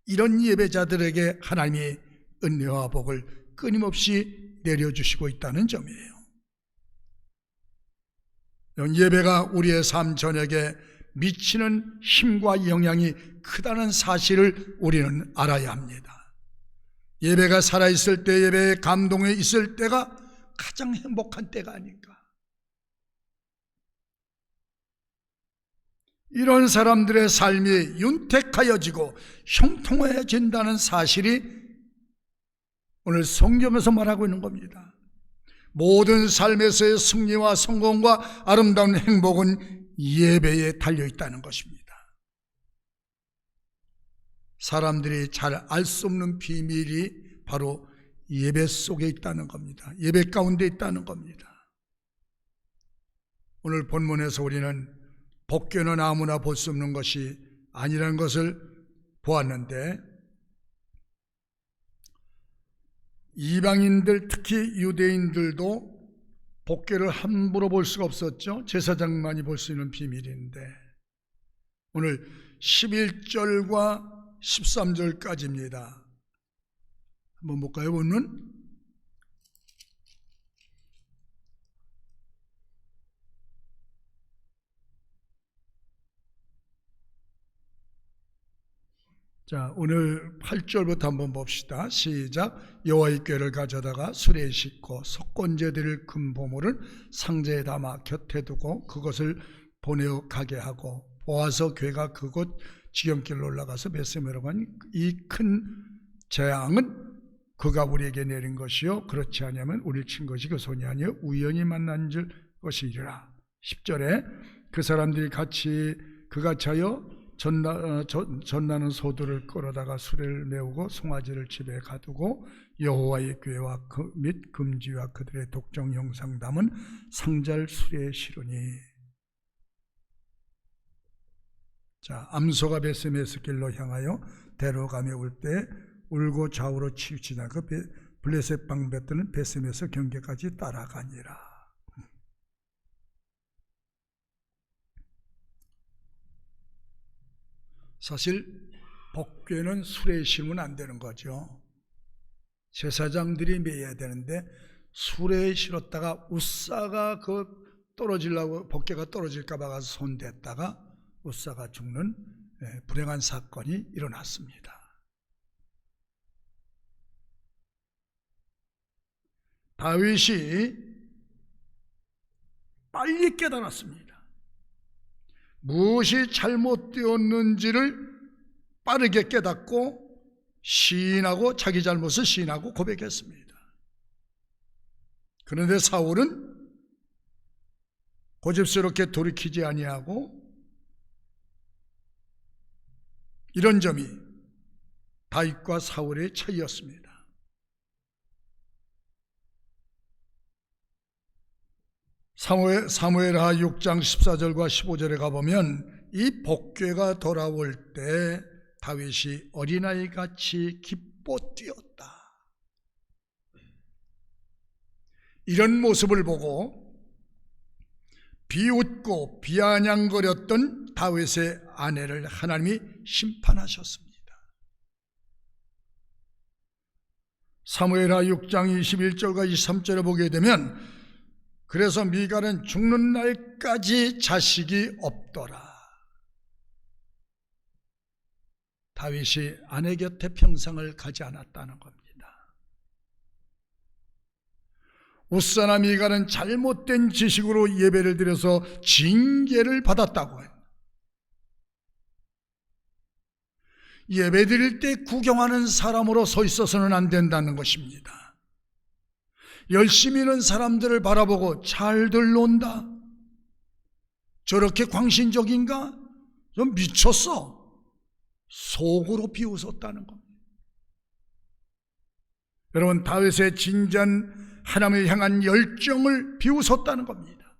이런 예배자들에게 하나님이 은혜와 복을 끊임없이 내려주시고 있다는 점이에요. 예배가 우리의 삶 전역에 미치는 힘과 영향이 크다는 사실을 우리는 알아야 합니다. 예배가 살아있을 때, 예배의 감동에 있을 때가 가장 행복한 때가 아닌가. 이런 사람들의 삶이 윤택하여지고 형통해진다는 사실이 오늘 성경에서 말하고 있는 겁니다. 모든 삶에서의 승리와 성공과 아름다운 행복은 예배에 달려있다는 것입니다. 사람들이 잘 알 수 없는 비밀이 바로 예배 속에 있다는 겁니다. 예배 가운데 있다는 겁니다. 오늘 본문에서 우리는 복교는 아무나 볼 수 없는 것이 아니라는 것을 보았는데, 이방인들, 특히 유대인들도 복교를 함부로 볼 수가 없었죠. 제사장만이 볼 수 있는 비밀인데, 오늘 11절과 13절까지입니다. 한번 볼까요? 본문. 자, 오늘 8절부터 한번 봅시다. 시작. 여호와의 궤를 가져다가 수레에 싣고 속건제들을 금보물을 상자에 담아 곁에 두고 그것을 보내어 가게 하고, 보아서 궤가 그곳 지경길로 올라가서 베세메로 간 이 큰 재앙은 그가 우리에게 내린 것이요 그렇지 아니하면 우리를 친 것이 그 손이 아니요 우연히 만난 줄 것이리라. 10절에 그 사람들이 그가 차여 전나는 소들을 끌어다가 수레를 메우고 송아지를 집에 가두고 여호와의 궤와 및 금지와 그들의 독정 형상 담은 상자를 수레에 실으니. 자, 암소가 벳세메스 길로 향하여 데려가며 올 때 울고 좌우로 치우치자. 그 블레셋 방백들은 벳세메스 경계까지 따라가니라. 사실 복궤는 술에 심으면 안 되는 거죠. 제사장들이 매야 되는데 술에 실었다가 웃사가 떨어지려고 복궤가 떨어질까 봐 가서 손댔다가 웃사가 죽는 불행한 사건이 일어났습니다. 다윗이 빨리 깨달았습니다. 무엇이 잘못되었는지를 빠르게 깨닫고 시인하고 자기 잘못을 시인하고 고백했습니다. 그런데 사울은 고집스럽게 돌이키지 아니하고 이런 점이 다윗과 사울의 차이였습니다. 사무엘하 6장 14절과 15절에 가보면 이 복궤가 돌아올 때 다윗이 어린아이같이 기뻐 뛰었다. 이런 모습을 보고 비웃고 비아냥거렸던 다윗의 아내를 하나님이 심판하셨습니다. 사무엘하 6장 21절과 23절에 보게 되면 그래서 미갈은 죽는 날까지 자식이 없더라. 다윗이 아내 곁에 평생을 가지 않았다는 겁니다. 웃사나 미갈은 잘못된 지식으로 예배를 드려서 징계를 받았다고 해요. 예배 드릴 때 구경하는 사람으로 서 있어서는 안 된다는 것입니다. 열심히 있는 사람들을 바라보고 잘들 논다, 저렇게 광신적인가, 좀 미쳤어, 속으로 비웃었다는 겁니다. 여러분, 다윗의 진지한 하나님을 향한 열정을 비웃었다는 겁니다.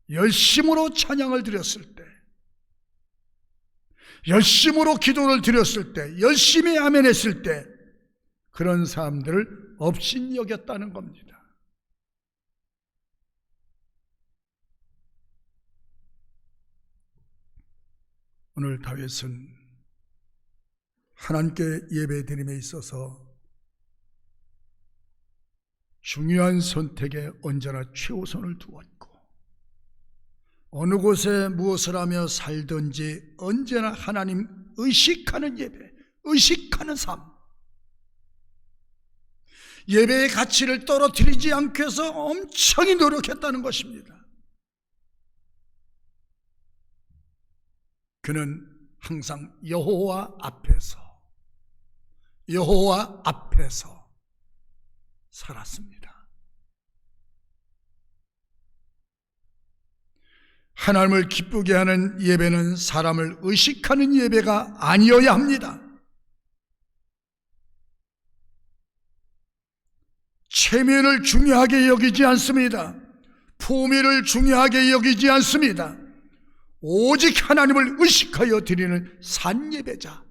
열심으로 찬양을 드렸을 때, 열심으로 기도를 드렸을 때, 열심히 아멘했을 때 그런 사람들을 업신여겼다는 겁니다. 오늘 다윗은 하나님께 예배드림에 있어서 중요한 선택에 언제나 최우선을 두었고 어느 곳에 무엇을 하며 살든지 언제나 하나님 의식하는 예배, 의식하는 삶, 예배의 가치를 떨어뜨리지 않기 위해서 엄청히 노력했다는 것입니다. 그는 항상 여호와 앞에서 살았습니다. 하나님을 기쁘게 하는 예배는 사람을 의식하는 예배가 아니어야 합니다. 체면을 중요하게 여기지 않습니다. 품위를 중요하게 여기지 않습니다. 오직 하나님을 의식하여 드리는 산예배자.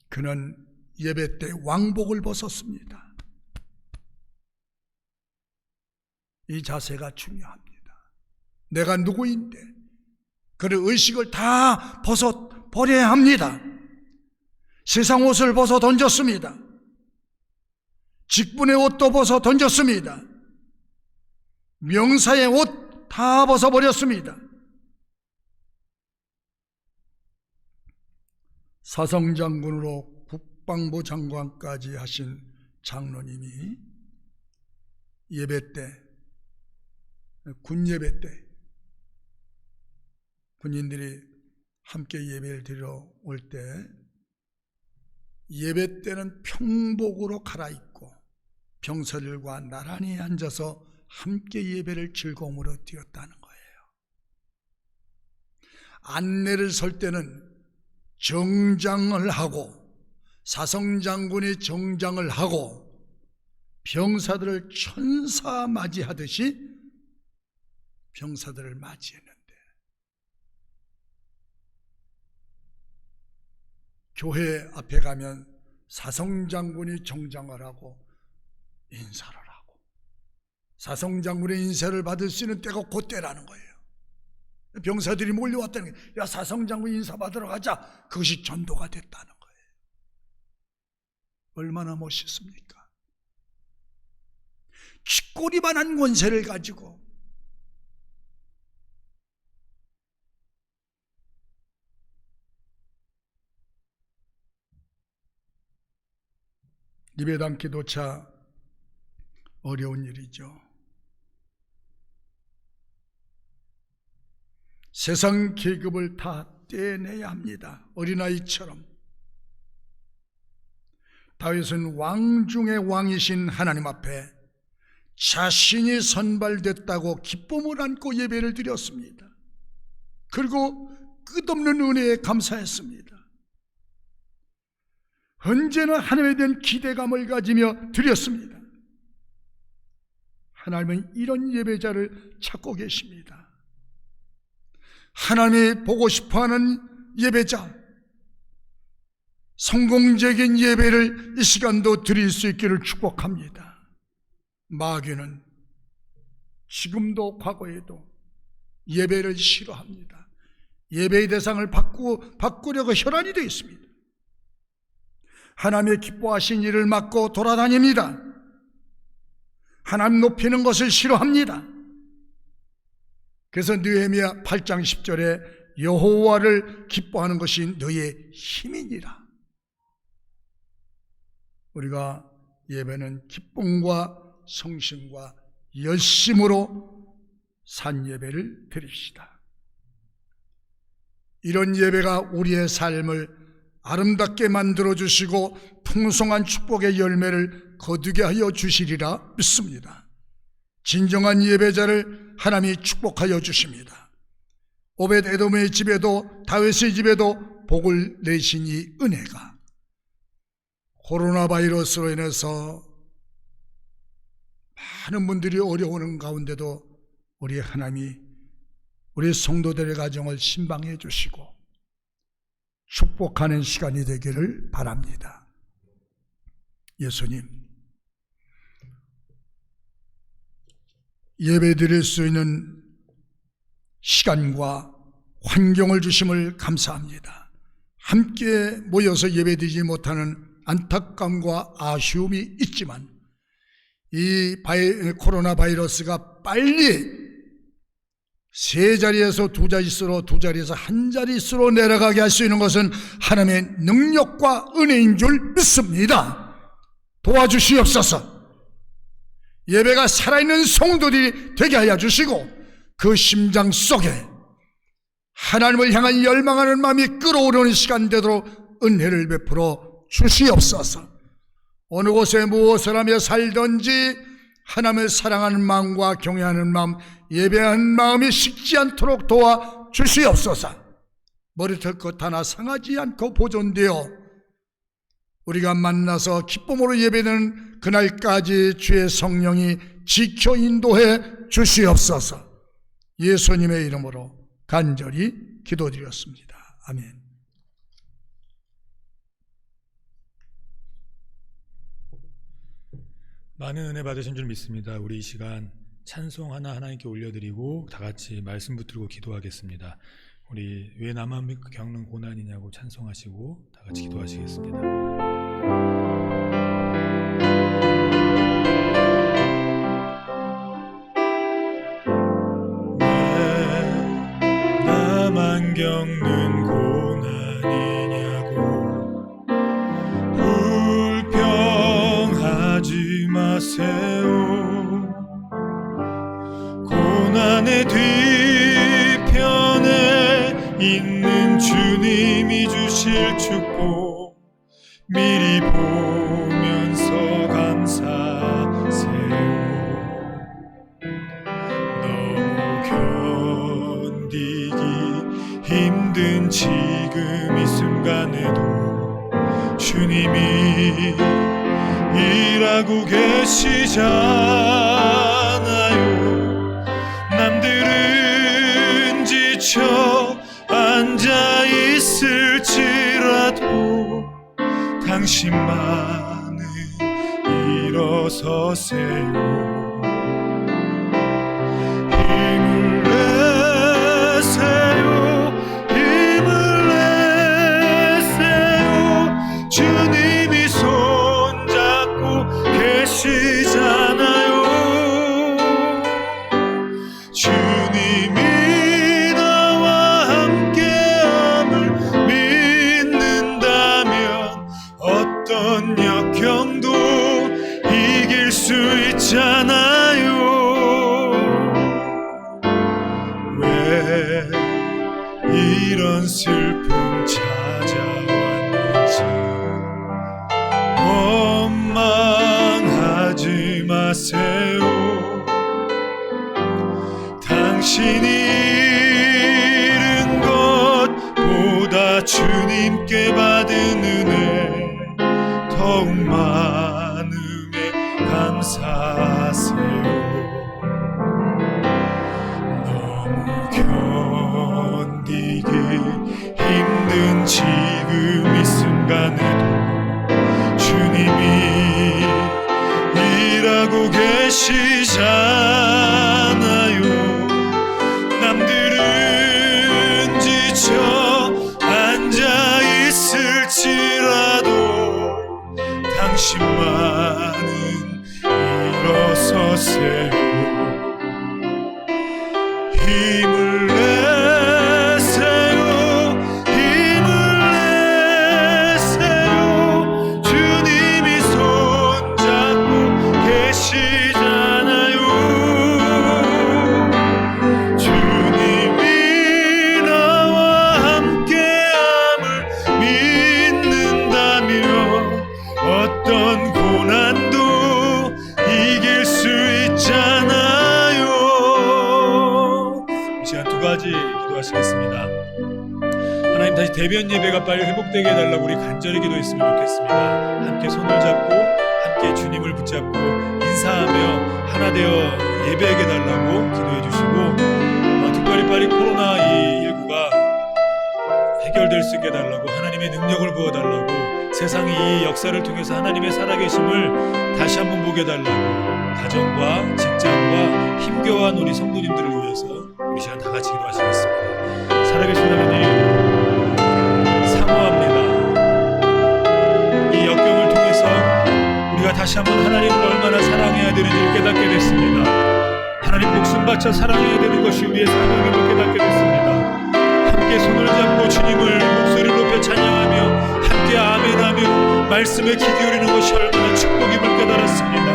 그는 예배 때 왕복을 벗었습니다. 이 자세가 중요합니다. 내가 누구인데 그런 의식을 다 버려야 합니다. 세상 옷을 벗어 던졌습니다. 직분의 옷도 벗어 던졌습니다. 명사의 옷 다 벗어버렸습니다. 사성장군으로 국방부 장관까지 하신 장로님이 예배 때, 군예배 때 군인들이 함께 예배를 드리러 올 때 예배 때는 평복으로 갈아입고 병사들과 나란히 앉아서 함께 예배를 즐거움으로 드렸다는 거예요. 안내를 설 때는 정장을 하고 사성장군이 정장을 하고 병사들을 천사 맞이하듯이 병사들을 맞이했는데 교회 앞에 가면 사성장군이 정장을 하고 인사를 하고 사성장군의 인사를 받을 수 있는 때가 그때라는 거예요. 병사들이 몰려왔다는 거예요. 야, 사성장군 인사 받으러 가자. 그것이 전도가 됐다는 거예요. 얼마나 멋있습니까? 쥐꼬리만한 권세를 가지고 입에 담기조차 어려운 일이죠. 세상 계급을 다 떼내야 합니다. 어린아이처럼. 다윗은 왕 중의 왕이신 하나님 앞에 자신이 선발됐다고 기쁨을 안고 예배를 드렸습니다. 그리고 끝없는 은혜에 감사했습니다. 언제나 하나님에 대한 기대감을 가지며 드렸습니다. 하나님은 이런 예배자를 찾고 계십니다. 하나님이 보고 싶어하는 예배자, 성공적인 예배를 이 시간도 드릴 수 있기를 축복합니다. 마귀는 지금도 과거에도 예배를 싫어합니다. 예배의 대상을 바꾸려고 혈안이 되어 있습니다. 하나님의 기뻐하신 일을 막고 돌아다닙니다. 하나님 높이는 것을 싫어합니다. 그래서 느헤미야 8장 10절에 여호와를 기뻐하는 것이 너의 힘이니라. 우리가 예배는 기쁨과 성심과 열심으로 산 예배를 드립시다. 이런 예배가 우리의 삶을 아름답게 만들어주시고 풍성한 축복의 열매를 거두게 하여 주시리라 믿습니다. 진정한 예배자를 하나님이 축복하여 주십니다. 오벳 에돔의 집에도 다윗의 집에도 복을 내신 이 은혜가 코로나 바이러스로 인해서 많은 분들이 어려우는 가운데도 우리 하나님이 우리 성도들의 가정을 신방해 주시고 축복하는 시간이 되기를 바랍니다. 예수님, 예배 드릴 수 있는 시간과 환경을 주심을 감사합니다. 함께 모여서 예배 드리지 못하는 안타까움과 아쉬움이 있지만 이 코로나 바이러스가 빨리 세 자리에서 두 자릿수로, 두 자리에서 한 자릿수로 내려가게 할 수 있는 것은 하나님의 능력과 은혜인 줄 믿습니다. 도와주시옵소서. 예배가 살아있는 성도들이 되게 하여 주시고 그 심장 속에 하나님을 향한 열망하는 마음이 끓어오르는 시간 되도록 은혜를 베풀어 주시옵소서. 어느 곳에 무엇을 하며 살든지 하나님을 사랑하는 마음과 경외하는 마음, 예배하는 마음이 식지 않도록 도와 주시옵소서. 머리털 것 하나 상하지 않고 보존되어 우리가 만나서 기쁨으로 예배드리는 그날까지 주의 성령이 지켜 인도해 주시옵소서. 예수님의 이름으로 간절히 기도드렸습니다. 아멘. 많은 은혜 받으신 줄 믿습니다. 우리 이 시간 찬송 하나님께 올려드리고 다 같이 말씀 붙들고 기도하겠습니다. 우리 왜 나만 겪는 고난이냐고 찬송하시고 다 같이 기도하시겠습니다. 왜 나만 겪는 고난이냐고 불평하지 마세요. 고난의 뒤편에 있는 주님이 주실 축복 미리 보면서 감사하세요. 너무 견디기 힘든 지금 이 순간에도 주님이 일하고 계시잖아요. 남들은 있을지라도 당신만은 일어서세요. 힘을 내세요. 힘을 내세요. 주님이 손잡고 계시잖아요. 주님이 나와 함께함을 믿는다면 어떤 역경도 이길 수 있잖아요. 왜 이런 슬픔 찾아왔는지 원망하지 마세요. 당신이 잃은 것보다 주님께 받은 은혜 더욱 많음에 감사하세요. 너무 견디기 힘든 지금 이 순간에도 주님이 일하고 계시잖아요. 남들은 지쳐 앉아 있을지라도 당신만은 일어서세요. 힘을 내세요. 힘을 내세요. 주님이 손잡고 계시잖아요. 주님이 나와 함께함을 믿는다면 어떤 고난도 이길 수 있잖아요. 이 시간 두 가지 기도하시겠습니다. 하나님, 다시 대변 예배가 빨리 회복되게 해달라고 우리 간절히 기도했으면 좋겠습니다. 함께 손을 잡고 함께 주님을 붙잡고 인사하며 하나 되어 예배하게 달라고 기도해 주시고, 특별히 빨리 코로나19가 해결될 수 있게 해달라고, 하나님의 능력을 부어달라고, 세상이 이 역사를 통해서 하나님의 살아계심을 다시 한번 보게 해달라고, 가정과 직장과 힘겨워한 우리 성도님들을 위해서 우리 시간 다 같이 기도하시겠습니다. 살아계신 하나님, 사모합니다. 이 역경을 통해서 우리가 다시 한번 하나님을 얼마나 사랑해야 되는지를 깨닫게 됐습니다. 하나님 목숨 바쳐 사랑해야 되는 것이 우리의 사명임을 깨닫게 됐습니다. 함께 손을 잡고 주님을 목소리를 높여 찬양하며 함께 아멘하며 말씀에 귀 기울이는 것이 얼마나 축복임을 깨달았습니다.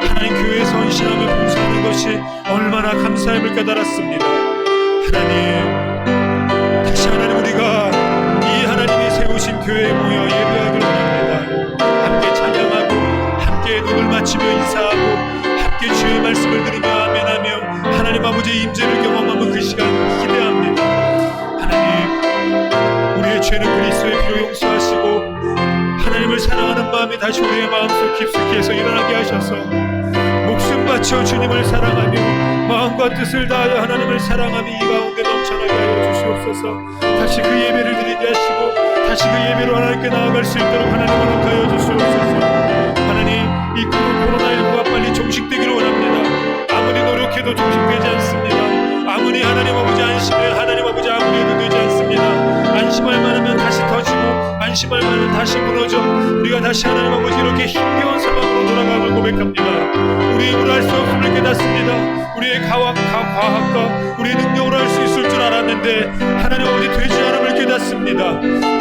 하나님 교회에 헌신하며 봉사하는 것이 얼마나 감사함을 깨달았습니다. 하나님, 다시 하나님 우리가 이 하나님이 세우신 교회에 모여 예배하기를 원합니다. 함께 찬양하고 함께 눈을 맞추며 인사하고 함께 주의 말씀을 들으며 아멘하며 하나님 아버지의 임재를 경험하면 그 시간 기대합니다. 하나님, 우리의 죄는 그리스도의 피로 용서하시고 하나님을 사랑하는 마음이 다시 우리의 마음속 깊숙이 해서 일어나게 하셔서 목숨 바쳐 주님을 사랑하며 마음과 뜻을 다하여 하나님을 사랑하며 이 가운데 넘쳐나게 하여 주시옵소서. 다시 그 예배를 드리게 하시고 다시 그 예배로 하나님께 나아갈 수 있도록 하나님 허락하여 주시옵소서. 하나님, 이 코로나19가 빨리 종식되기를 원합니다. 아무리 노력해도 종식되지 않습니다. 아무리 하나님 아버지 안심해 하나님 아버지 아무리 해도 되지 않습니다. 안심할 만하면 다시 터지고 안심할 만하면 다시 무너져 우리가 다시 하나님 아버지 이렇게 힘겨운 상황으로 돌아가고 고백합니다. 우리 힘으로 할 수 없음을 깨닫습니다. 우리의 과학과 우리의 능력으로 할 수 있을 줄 알았는데 하나님 아버지 되지 않음을 깨닫습니다.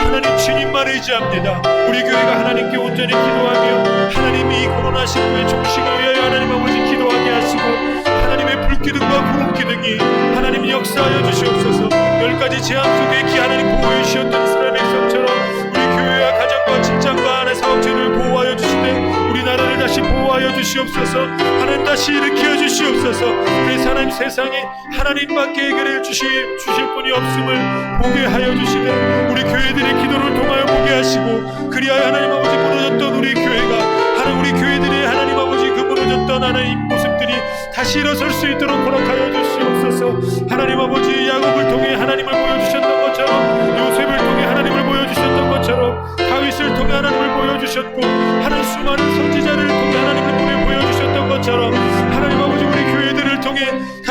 하나님 주님만 의지합니다. 우리 교회가 하나님께 온전히 기도하며 하나님이 이 코로나19의 종식을 위하여 하나님 아버지 기도하게 하시고 하나님의 불기둥과 구름기둥이 하나님 역사하여 주시옵소서. 10가지 재앙 속에 기 하나님 보호해 주셨던 이스라엘 백성처럼 우리 교회와 가정과 직장과 안에 사업체를 보호하여 주시되 우리나라를 다시 보호하여 주시옵소서. 하나님 다시 일으켜 주시옵소서. 그래서 하나님 세상에 하나님밖에 해결해 주실 분이 없음을 보게 하여 주시되 우리 교회들의 기도를 통하여 보게 하시고 그리하여 하나님 아버지 무너졌던 우리 교회가 하나님 우리 교회들의 하나님 아버지 그 무너졌던 하나님 모습들이 다시 일어설 수 있도록 허락하여 주시옵소서. 하나님 아버지 야곱을 통해 하나님을 보여주셨던 것처럼 요셉을 통해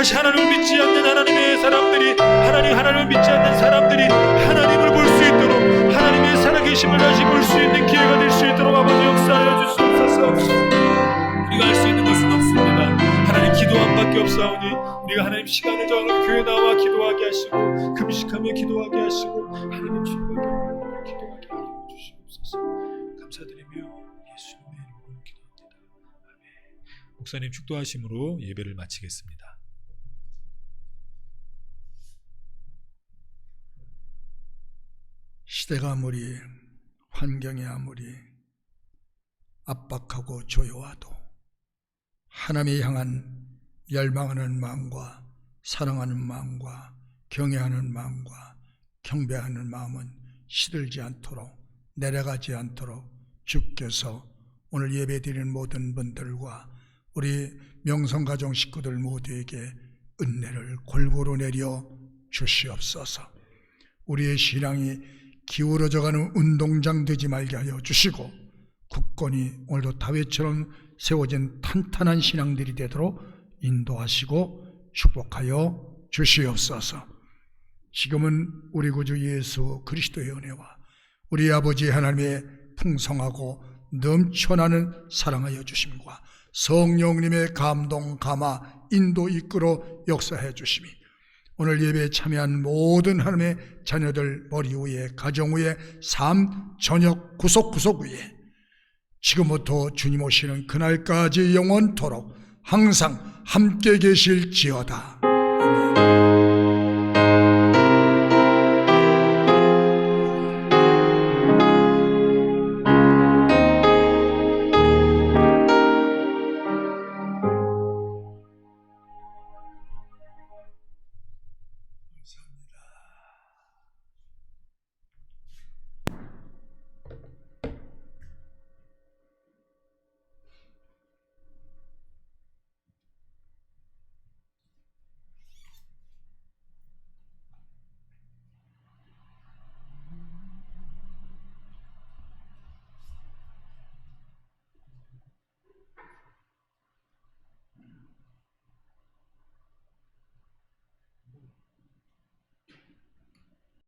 다시 하나님을 믿지 않는 하나님의 사람들이 하나님을 믿지 않는 사람들이 하나님을 볼 수 있도록 하나님의 살아계심을 다시 볼 수 있는 기회가 될 수 있도록 아버지 역사하여 주시옵소서. 우리가 할 수 있는 것은 없습니다. 하나님 기도함 밖에 없사오니 우리가 하나님 시간을 정하고 교회 나와 기도하게 하시고 금식하며 기도하게 하시고 하나님 주님께 기도하게 하여 주시옵소서. 감사드리며 예수님의 이름으로 기도합니다. 아멘. 목사님 축도하심으로 예배를 마치겠습니다. 시대가 아무리 환경이 아무리 압박하고 조여와도 하나님을 향한 열망하는 마음과 사랑하는 마음과 경외하는 마음과 경배하는 마음은 시들지 않도록 내려가지 않도록 주께서 오늘 예배드리는 모든 분들과 우리 명성가정 식구들 모두에게 은혜를 골고루 내려 주시옵소서. 우리의 신앙이 기울어져가는 운동장 되지 말게 하여 주시고 굳건히 오늘도 다윗처럼 세워진 탄탄한 신앙들이 되도록 인도하시고 축복하여 주시옵소서. 지금은 우리 구주 예수 그리스도의 은혜와 우리 아버지 하나님의 풍성하고 넘쳐나는 사랑하여 주심과 성령님의 감동, 감화, 인도 이끌어 역사해 주심이 오늘 예배에 참여한 모든 하나님의 자녀들 머리 위에 가정 위에 삶 저녁 구석구석 위에 지금부터 주님 오시는 그날까지 영원토록 항상 함께 계실지어다. 아멘.